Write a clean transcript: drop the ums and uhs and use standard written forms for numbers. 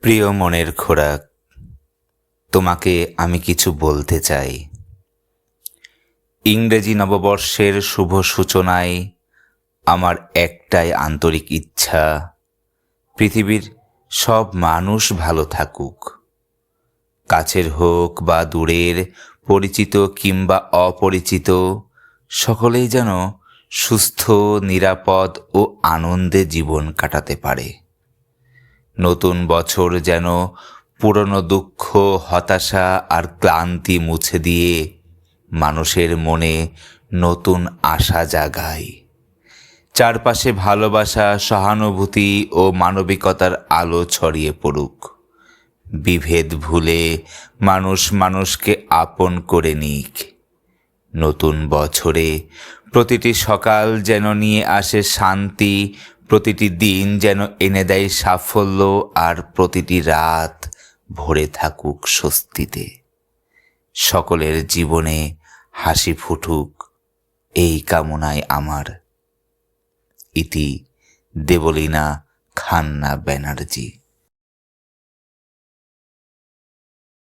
প্রিয় মনের খোরাক, তোমাকে আমি কিছু বলতে চাই। ইংরেজি নববর্ষের শুভ সূচনায় আমার একটাই আন্তরিক ইচ্ছা, পৃথিবীর সব মানুষ ভালো থাকুক। কাছের হোক বা দূরের, পরিচিত কিংবা অপরিচিত, সকলেই যেন সুস্থ, নিরাপদ ও আনন্দে জীবন কাটাতে পারে। নতুন বছর যেন পুরনো দুঃখ, হতাশা আর ক্লান্তি মুছে দিয়ে মানুষের মনে নতুন আশা জাগায়। চারপাশে ভালোবাসা, সহানুভূতি ও মানবিকতার আলো ছড়িয়ে পড়ুক। বিভেদ ভুলে মানুষ মানুষকে আপন করে নিক। নতুন বছরে প্রতিটি সকাল যেন নিয়ে আসে শান্তি, প্রতিটি দিন যেন এনে দেয় সাফল্য, আর প্রতিটি রাত ভরে থাকুক স্বস্তিতে। সকলের জীবনে হাসি ফুটুক, এই কামনায় আমার। ইতি দেবলীনা খান্না ব্যানার্জি।